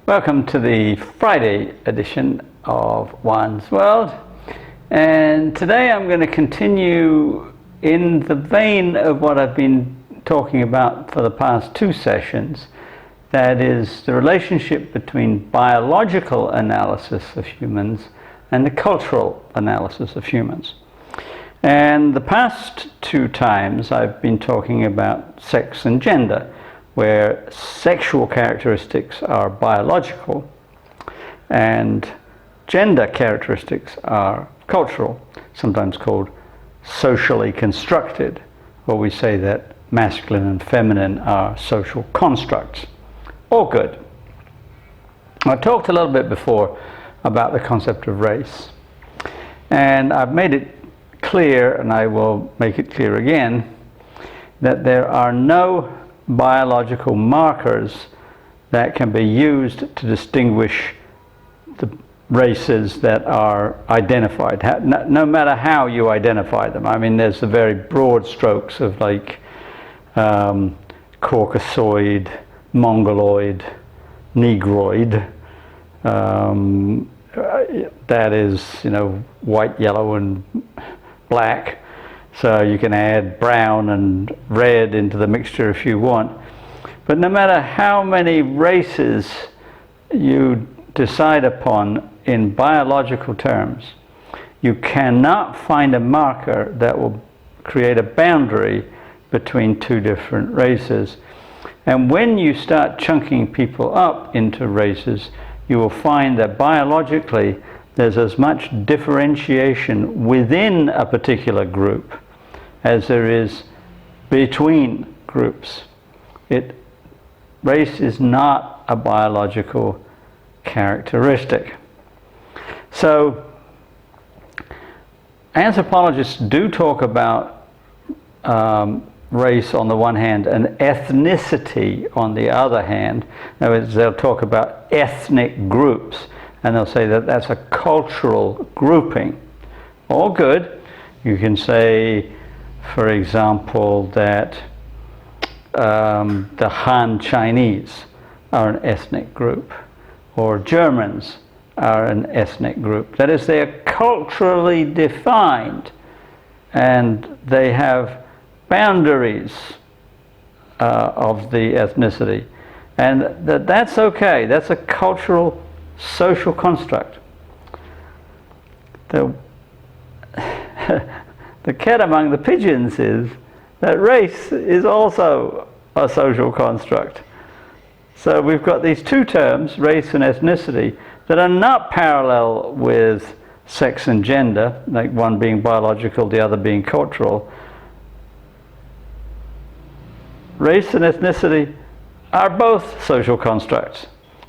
Welcome to the Friday edition of Juan's World, and today I'm going to continue in the vein of what I've been talking about for the past two sessions. That is the relationship between biological analysis of humans and the cultural analysis of humans. And the past two times I've been talking about sex and gender, where sexual characteristics are biological and gender characteristics are cultural, sometimes called socially constructed, where we say that masculine and feminine are social constructs. All good. I talked a little bit before about the concept of race, and I've made it clear, and I will make it clear again, that there are no biological markers that can be used to distinguish the races that are identified, no matter how you identify them. I mean, there's the very broad strokes of like Caucasoid, Mongoloid, Negroid, that is, white, yellow, and black. So you can add brown and red into the mixture if you want. But no matter how many races you decide upon in biological terms, you cannot find a marker that will create a boundary between two different races. And when you start chunking people up into races, you will find that biologically there's as much differentiation within a particular group as there is between groups. Race is not a biological characteristic. So anthropologists do talk about race on the one hand and ethnicity on the other hand. In other words, they'll talk about ethnic groups, and they'll say that that's a cultural grouping. All good. You can say, for example, that the Han Chinese are an ethnic group, or Germans are an ethnic group. That is, they're culturally defined, and they have boundaries of the ethnicity. And that's okay. That's a cultural, social construct. The cat among the pigeons is that race is also a social construct. So we've got these two terms, race and ethnicity, that are not parallel with sex and gender, like one being biological, the other being cultural. Race and ethnicity are both social constructs,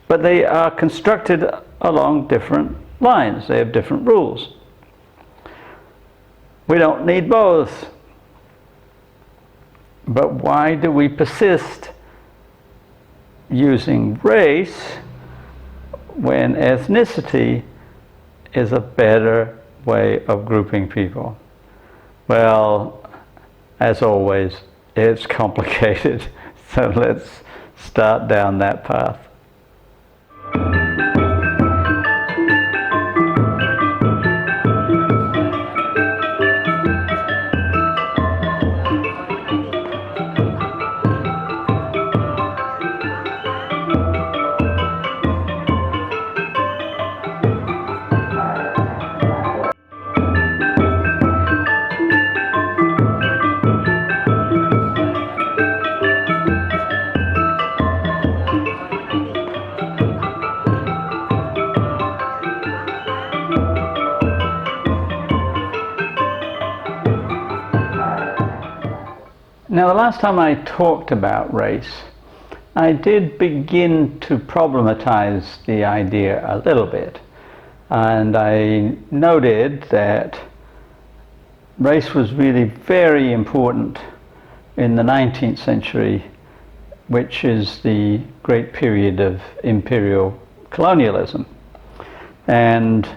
but they are constructed along different lines. They have different rules. We don't need both. But why do we persist using race when ethnicity is a better way of grouping people? Well, as always, it's complicated. So let's start down that path. Now, the last time I talked about race, I did begin to problematize the idea a little bit. And I noted that race was really very important in the 19th century, which is the great period of imperial colonialism. And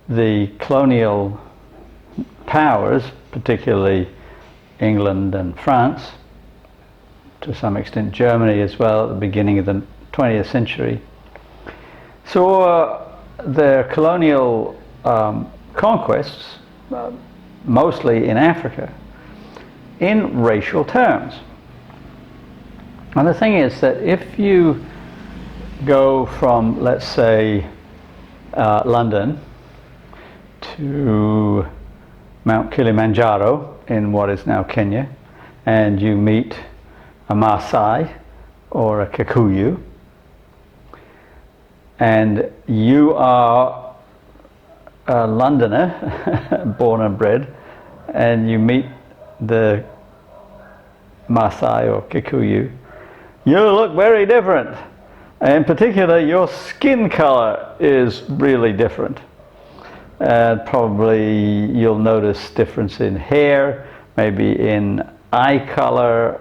the colonial powers, particularly England and France, to some extent Germany as well at the beginning of the 20th century, saw their colonial conquests, mostly in Africa, in racial terms. And the thing is that if you go from, let's say, London to Mount Kilimanjaro in what is now Kenya, and you meet a Maasai or a Kikuyu, and you are a Londoner, born and bred, and you meet the Maasai or Kikuyu, you look very different. In particular, your skin color is really different. Probably you'll notice difference in hair, maybe in eye color,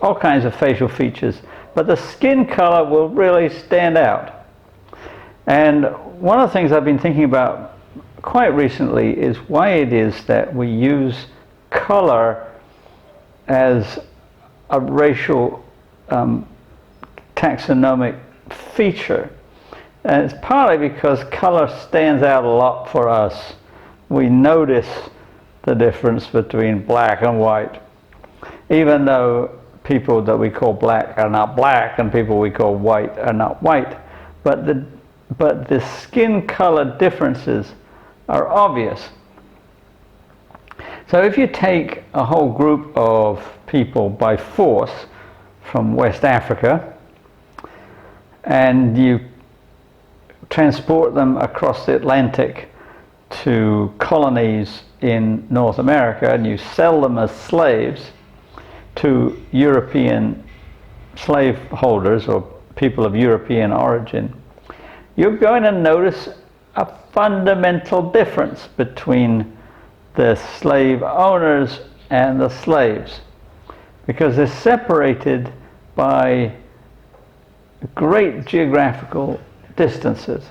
all kinds of facial features, but the skin color will really stand out. And one of the things I've been thinking about quite recently is why it is that we use color as a racial taxonomic feature. And it's partly because color stands out a lot for us. We notice the difference between black and white, even though people that we call black are not black and people we call white are not white. But the skin color differences are obvious. So if you take a whole group of people by force from West Africa and you transport them across the Atlantic to colonies in North America, and you sell them as slaves to European slaveholders or people of European origin, you're going to notice a fundamental difference between the slave owners and the slaves, because they're separated by great geographical distances.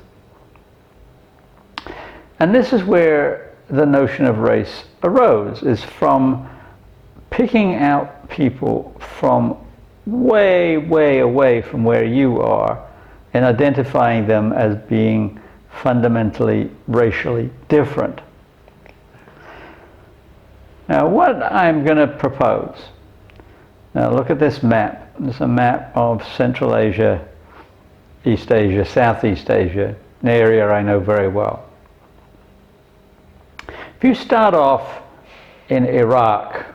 And this is where the notion of race arose, is from picking out people from way, way away from where you are and identifying them as being fundamentally racially different. Now, what I'm going to propose, now look at this map. This is a map of Central Asia, East Asia, Southeast Asia, an area I know very well. If you start off in Iraq,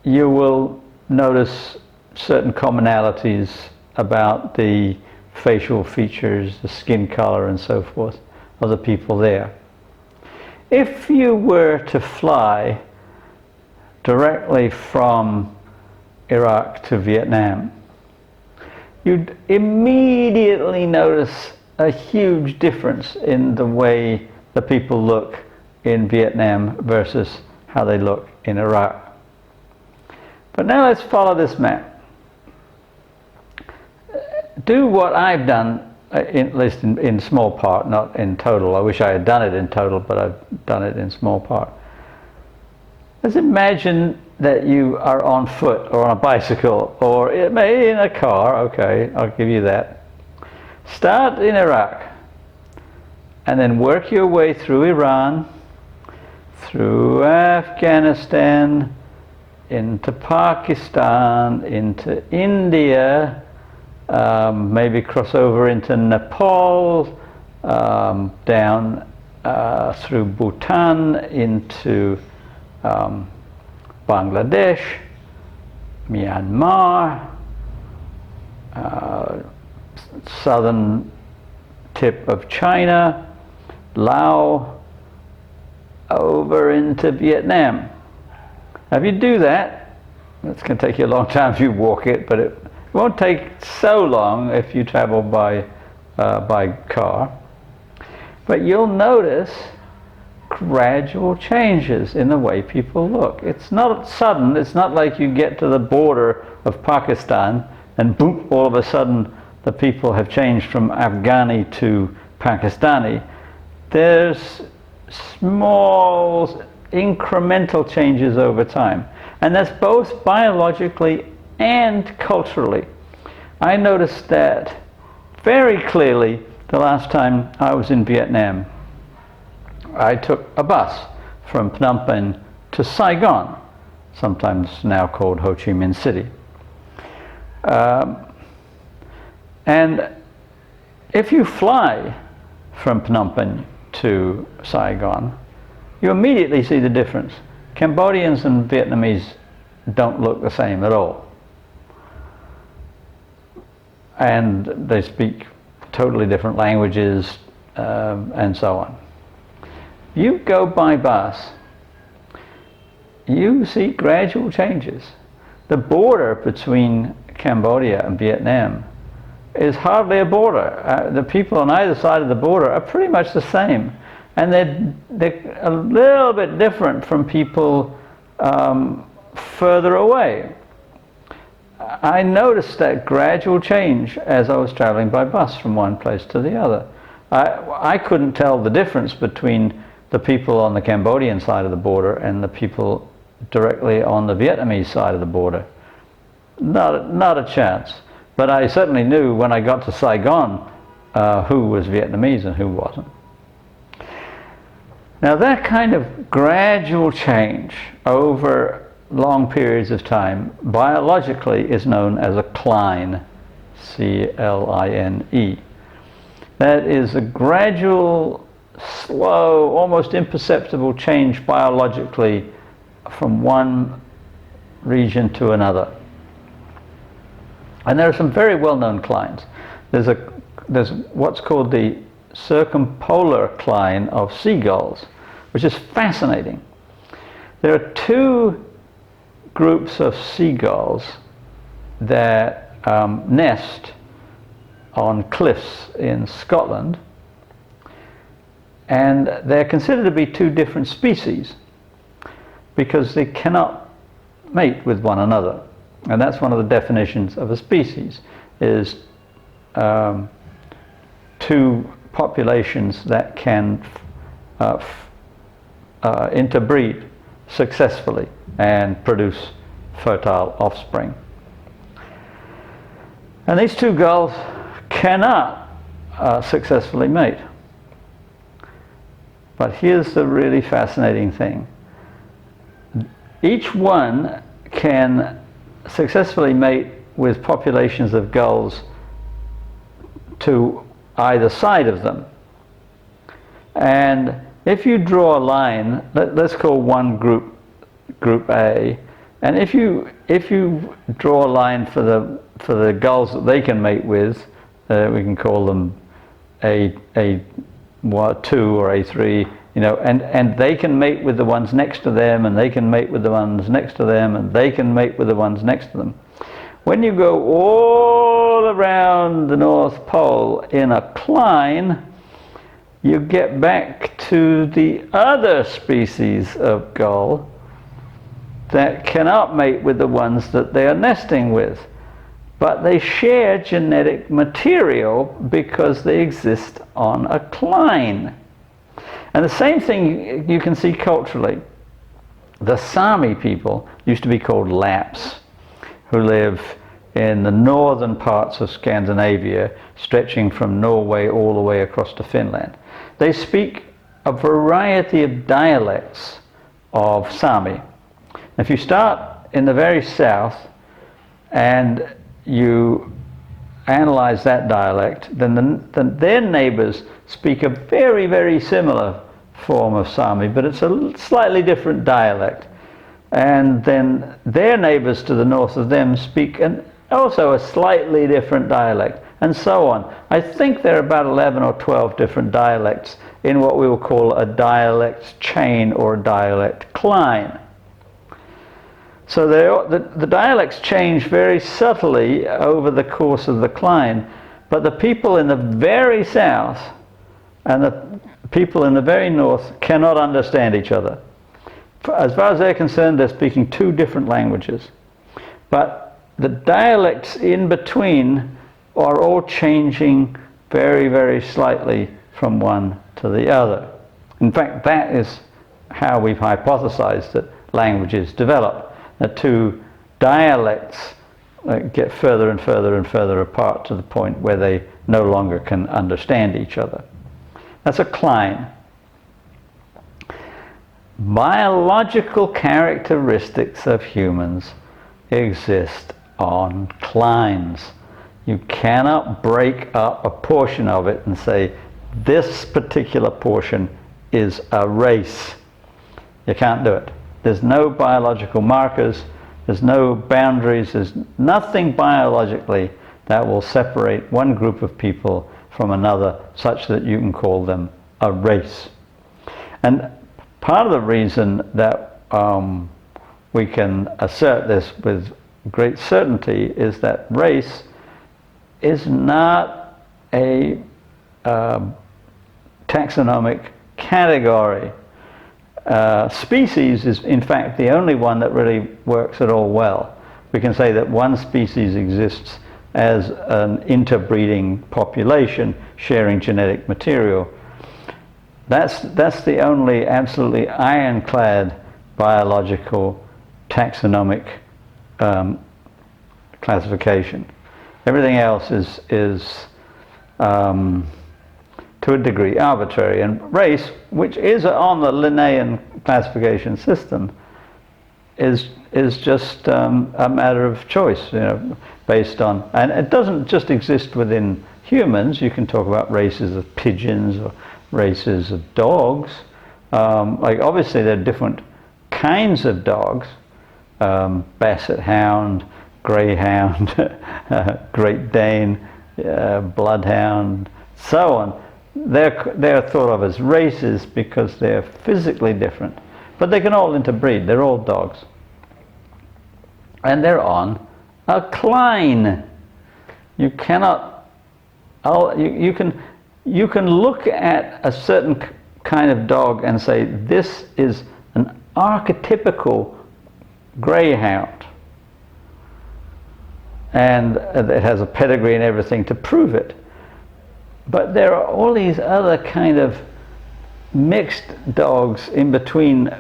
you will notice certain commonalities about the facial features, the skin color and so forth of the people there. If you were to fly directly from Iraq to Vietnam, you'd immediately notice a huge difference in the way the people look in Vietnam versus how they look in Iraq. But now let's follow this map. Do what I've done, at least in small part, not in total. I wish I had done it in total, but I've done it in small part. Let's imagine that you are on foot or on a bicycle or it may in a car. Okay, I'll give you that. Start in Iraq and then work your way through Iran, through Afghanistan, into Pakistan, into India, maybe cross over into Nepal, down through Bhutan into Bangladesh, Myanmar, southern tip of China, Laos, over into Vietnam. Now if you do that, it's going to take you a long time if you walk it, but it won't take so long if you travel by car. But you'll notice gradual changes in the way people look. It's not sudden. It's not like you get to the border of Pakistan and boom, all of a sudden the people have changed from Afghani to Pakistani. There's small incremental changes over time, and that's both biologically and culturally. I noticed that very clearly the last time I was in Vietnam. I took a bus from Phnom Penh to Saigon, sometimes now called Ho Chi Minh City. And if you fly from Phnom Penh to Saigon, you immediately see the difference. Cambodians and Vietnamese don't look the same at all. And they speak totally different languages and so on. You go by bus, you see gradual changes. The border between Cambodia and Vietnam is hardly a border. The people on either side of the border are pretty much the same, and they're a little bit different from people further away. I noticed that gradual change as I was traveling by bus from one place to the other. I couldn't tell the difference between the people on the Cambodian side of the border and the people directly on the Vietnamese side of the border. Not a chance. But I certainly knew when I got to Saigon who was Vietnamese and who wasn't. Now that kind of gradual change over long periods of time biologically is known as a cline, C-L-I-N-E. That is a gradual, slow, almost imperceptible change biologically from one region to another. And there are some very well-known clines. There's what's called the Circumpolar Cline of seagulls, which is fascinating. There are two groups of seagulls that nest on cliffs in Scotland, and they're considered to be two different species because they cannot mate with one another. And that's one of the definitions of a species, is two populations that can interbreed successfully and produce fertile offspring. And these two gulls cannot successfully mate. But here's the really fascinating thing. Each one can successfully mate with populations of gulls to either side of them. And if you draw a line, let's call one group A, and if you draw a line for the gulls that they can mate with, we can call them A2 or A3, you know, and they can mate with the ones next to them, and they can mate with the ones next to them, and they can mate with the ones next to them. When you go all around the North Pole in a cline, you get back to the other species of gull that cannot mate with the ones that they are nesting with. But they share genetic material because they exist on a cline. And the same thing you can see culturally. The Sami people used to be called Lapps, who live in the northern parts of Scandinavia, stretching from Norway all the way across to Finland. They speak a variety of dialects of Sami. If you start in the very south and you analyze that dialect, then their neighbors speak a very, very similar form of Sami, but it's a slightly different dialect. And then their neighbors to the north of them speak also a slightly different dialect, and so on. I think there are about 11 or 12 different dialects in what we will call a dialect chain or dialect cline. So the dialects change very subtly over the course of the cline, but the people in the very south and the people in the very north cannot understand each other. As far as they're concerned, they're speaking two different languages. But the dialects in between are all changing very, very slightly from one to the other. In fact, that is how we've hypothesized that languages develop. The two dialects get further and further and further apart to the point where they no longer can understand each other. That's a cline. Biological characteristics of humans exist on clines. You cannot break up a portion of it and say, this particular portion is a race. You can't do it. There's no biological markers, there's no boundaries, there's nothing biologically that will separate one group of people from another such that you can call them a race. And part of the reason that we can assert this with great certainty is that race is not a taxonomic category. Species is in fact the only one that really works at all well. We can say that one species exists as an interbreeding population sharing genetic material. That's the only absolutely ironclad biological taxonomic classification. Everything else is to a degree arbitrary, and race, which is on the Linnaean classification system, is just a matter of choice, based on, and it doesn't just exist within humans. You can talk about races of pigeons or races of dogs. Like obviously there are different kinds of dogs, Basset Hound, Greyhound, Great Dane, Bloodhound, so on. They're thought of as races because they're physically different, but they can all interbreed. They're all dogs, and they're on a cline. You cannot. You can look at a certain kind of dog and say this is an archetypical greyhound, and it has a pedigree and everything to prove it. But there are all these other kind of mixed dogs in between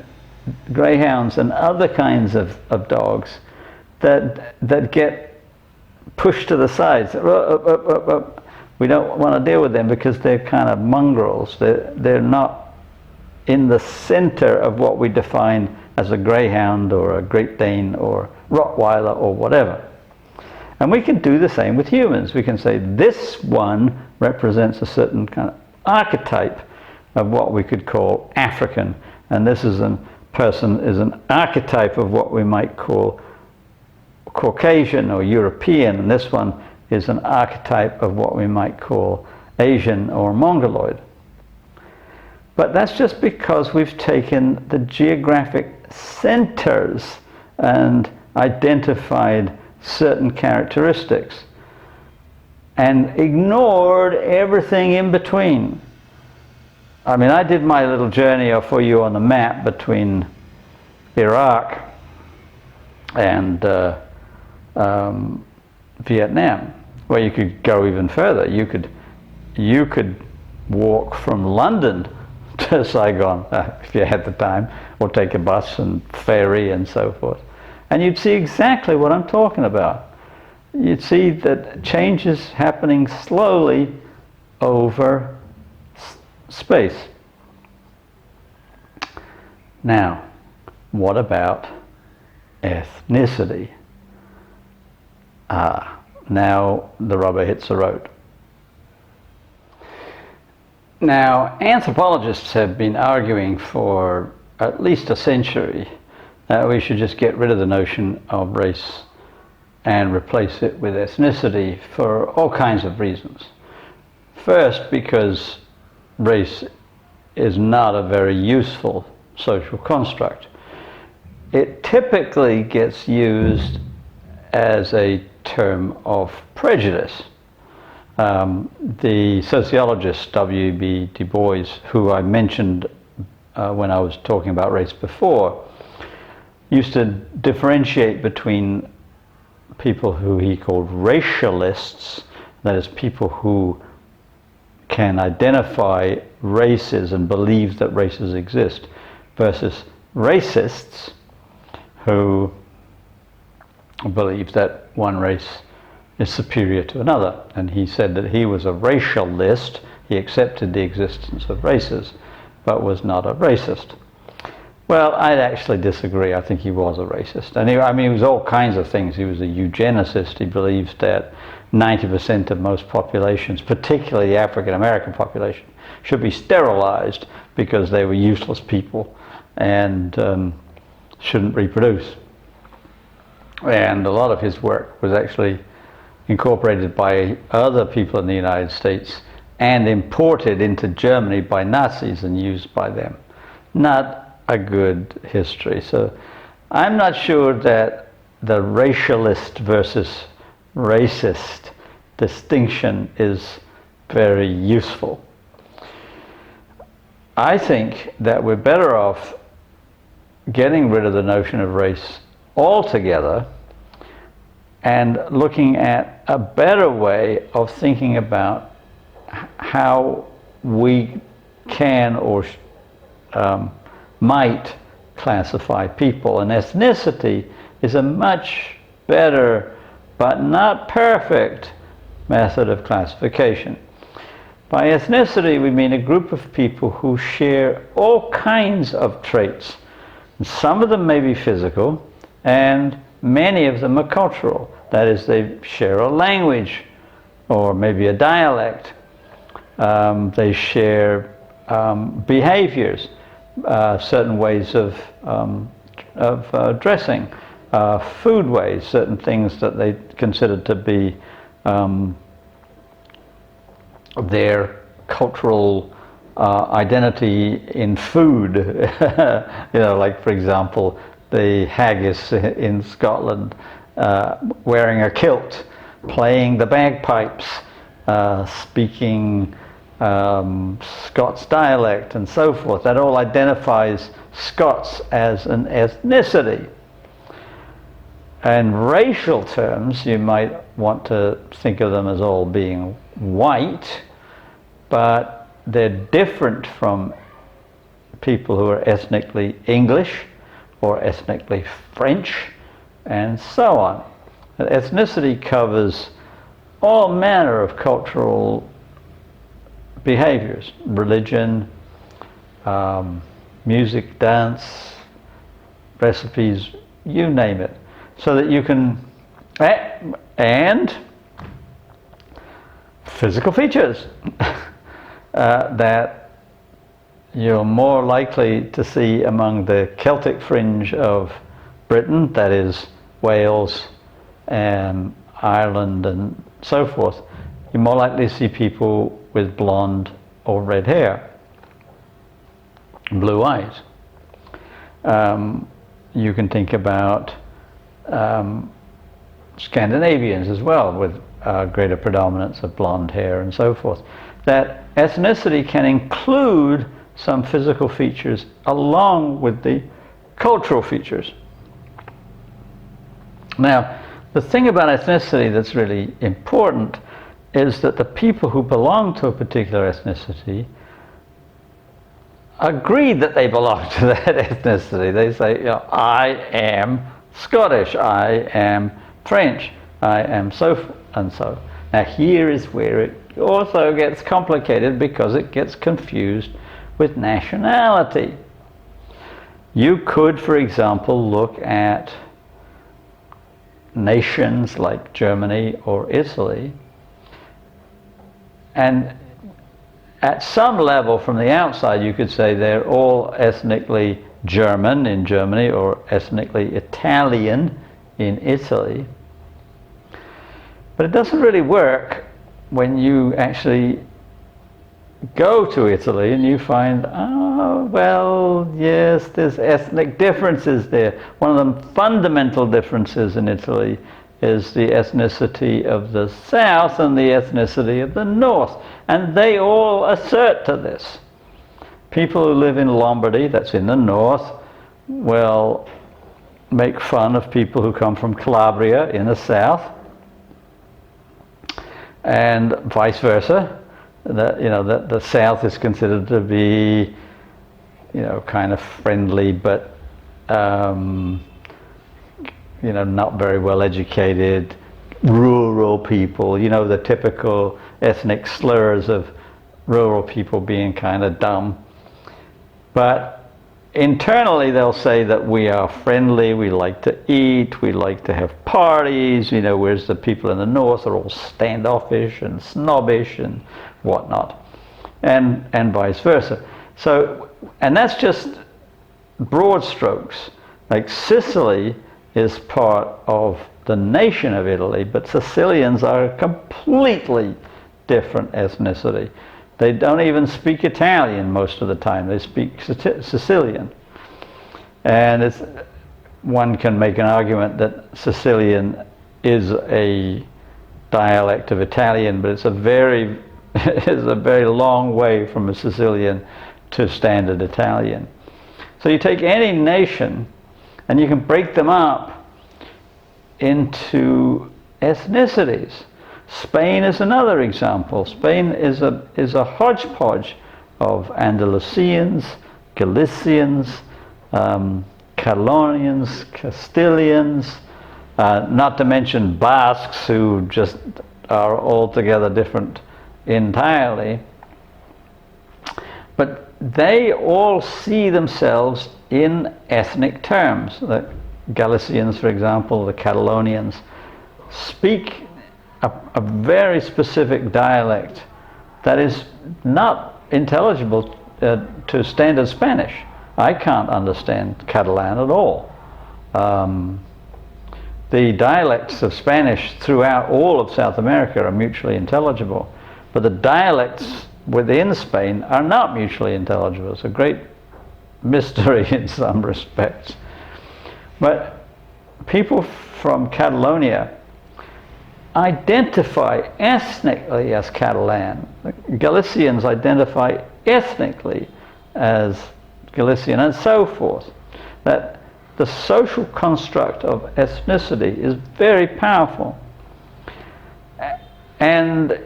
greyhounds and other kinds of dogs that get pushed to the sides. We don't want to deal with them because they're kind of mongrels. They're not in the center of what we define as a greyhound or a Great Dane or Rottweiler or whatever. And we can do the same with humans. We can say this one represents a certain kind of archetype of what we could call African, and this is an archetype of what we might call Caucasian or European, and this one is an archetype of what we might call Asian or Mongoloid. But that's just because we've taken the geographic centers and identified certain characteristics and ignored everything in between. I mean, I did my little journey for you on the map between Iraq and Vietnam, where you could go even further. You could walk from London to Saigon if you had the time, or take a bus and ferry and so forth. And you'd see exactly what I'm talking about. You'd see that change is happening slowly over space. Now, what about ethnicity? Now the rubber hits the road. Now, anthropologists have been arguing for at least a century that we should just get rid of the notion of race and replace it with ethnicity for all kinds of reasons. First, because race is not a very useful social construct. It typically gets used as a term of prejudice. The sociologist W.B. Du Bois, who I mentioned when I was talking about race before, used to differentiate between people who he called racialists, that is, people who can identify races and believe that races exist, versus racists who believes that one race is superior to another. And he said that he was a racialist. He accepted the existence of races, but was not a racist. Well, I'd actually disagree. I think he was a racist. And he was all kinds of things. He was a eugenicist. He believes that 90% of most populations, particularly the African American population, should be sterilized because they were useless people and shouldn't reproduce. And a lot of his work was actually incorporated by other people in the United States and imported into Germany by Nazis and used by them. Not a good history. So I'm not sure that the racialist versus racist distinction is very useful. I think that we're better off getting rid of the notion of race altogether and looking at a better way of thinking about how we can or might classify people. And ethnicity is a much better but not perfect method of classification. By ethnicity we mean a group of people who share all kinds of traits. And some of them may be physical and many of them are cultural. That is, they share a language or maybe a dialect. They share behaviors, certain ways of dressing, food ways, certain things that they consider to be their cultural identity in food. Like for example, the haggis in Scotland, wearing a kilt, playing the bagpipes, speaking Scots dialect and so forth. That all identifies Scots as an ethnicity. In racial terms, you might want to think of them as all being white, but they're different from people who are ethnically English or ethnically French and so on. And ethnicity covers all manner of cultural behaviors, religion, music, dance, recipes, you name it. So that you can, and physical features that you're more likely to see among the Celtic fringe of Britain, that is Wales and Ireland and so forth. You're more likely to see people with blonde or red hair, blue eyes. You can think about Scandinavians as well, with greater predominance of blonde hair and so forth. That ethnicity can include some physical features along with the cultural features. Now, the thing about ethnicity that's really important is that the people who belong to a particular ethnicity agree that they belong to that ethnicity. They say, I am Scottish, I am French, I am so and so. Now here is where it also gets complicated, because it gets confused with nationality. You could, for example, look at nations like Germany or Italy, and at some level from the outside you could say they're all ethnically German in Germany or ethnically Italian in Italy. But it doesn't really work when you actually go to Italy and you find, oh, well, yes, there's ethnic differences there. One of the fundamental differences in Italy is the ethnicity of the south and the ethnicity of the north. And they all assert to this. People who live in Lombardy, that's in the north, will make fun of people who come from Calabria in the south, and vice versa. That the south is considered to be, kind of friendly, but not very well educated, rural people, the typical ethnic slurs of rural people being kind of dumb. But internally they'll say that we are friendly, we like to eat, we like to have parties, whereas the people in the north are all standoffish and snobbish and whatnot, and vice versa. So, and that's just broad strokes. Like Sicily is part of the nation of Italy, but Sicilians are a completely different ethnicity. They don't even speak Italian most of the time. They speak Sicilian. And one can make an argument that Sicilian is a dialect of Italian, but it's a very long way from a Sicilian to standard Italian. So you take any nation and you can break them up into ethnicities. Spain is another example. Spain is a hodgepodge of Andalusians, Galicians, Catalonians, Castilians, not to mention Basques, who just are altogether different entirely. But they all see themselves in ethnic terms. The Galicians, for example, the Catalonians, speak a very specific dialect that is not intelligible to standard Spanish. I can't understand Catalan at all. The dialects of Spanish throughout all of South America are mutually intelligible, but the dialects within Spain are not mutually intelligible. It's a great mystery in some respects. But people from Catalonia identify ethnically as Catalan. The Galicians identify ethnically as Galician, and so forth. That the social construct of ethnicity is very powerful. And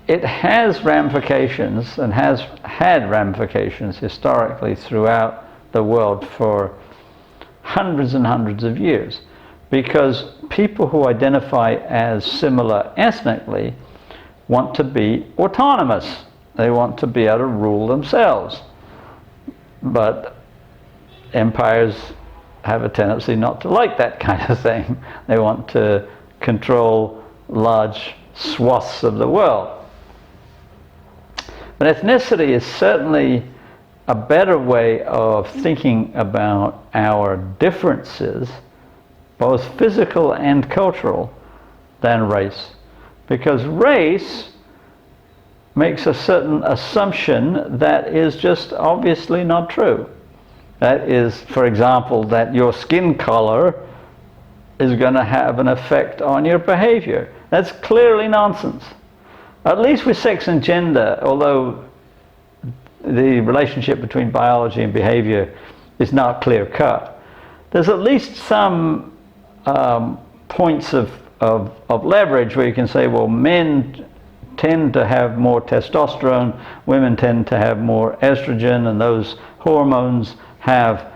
it has ramifications, and has had ramifications historically throughout the world for hundreds and hundreds of years, because people who identify as similar ethnically want to be autonomous. They want to be able to rule themselves. But empires have a tendency not to like that kind of thing. They want to control large swaths of the world. But ethnicity is certainly a better way of thinking about our differences, both physical and cultural, than race. Because race makes a certain assumption that is just obviously not true. That is, for example, that your skin color is going to have an effect on your behavior. That's clearly nonsense. At least with sex and gender, although the relationship between biology and behavior is not clear cut, there's at least some points of leverage where you can say, well, men tend to have more testosterone, women tend to have more estrogen, and those hormones have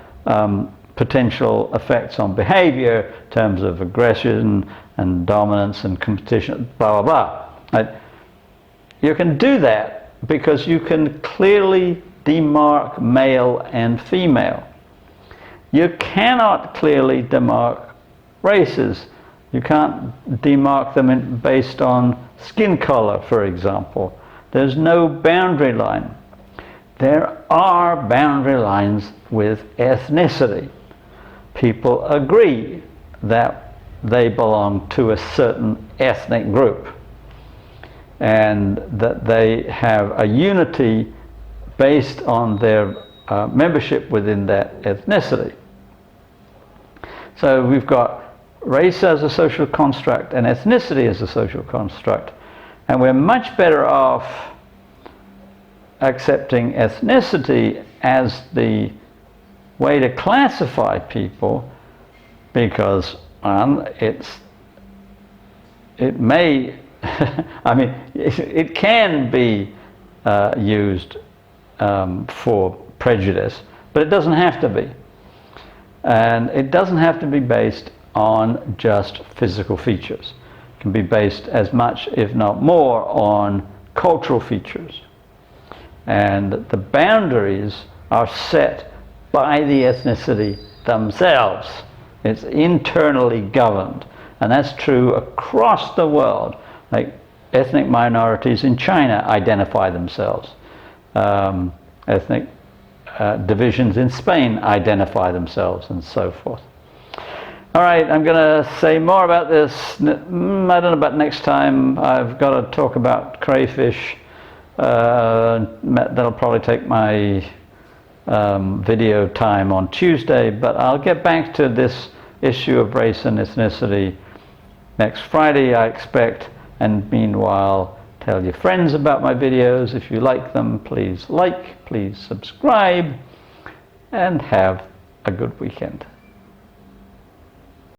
potential effects on behavior in terms of aggression and dominance and competition, blah, blah, blah. Right? You can do that because you can clearly demark male and female. You cannot clearly demark races. You can't demark them based on skin color, for example. There's no boundary line. There are boundary lines with ethnicity. People agree that they belong to a certain ethnic group, and that they have a unity based on their membership within that ethnicity. So we've got race as a social construct and ethnicity as a social construct, and we're much better off accepting ethnicity as the way to classify people, because it may I mean, it can be used for prejudice, but it doesn't have to be. And it doesn't have to be based on just physical features. It can be based as much, if not more, on cultural features. And the boundaries are set by the ethnicity themselves. It's internally governed. And that's true across the world. Like ethnic minorities in China identify themselves. Ethnic divisions in Spain identify themselves, and so forth. All right, I'm going to say more about this. I don't know about next time. I've got to talk about crayfish. That'll probably take my video time on Tuesday, but I'll get back to this issue of race and ethnicity next Friday, I expect. And meanwhile, tell your friends about my videos. If you like them, please like, please subscribe, and have a good weekend.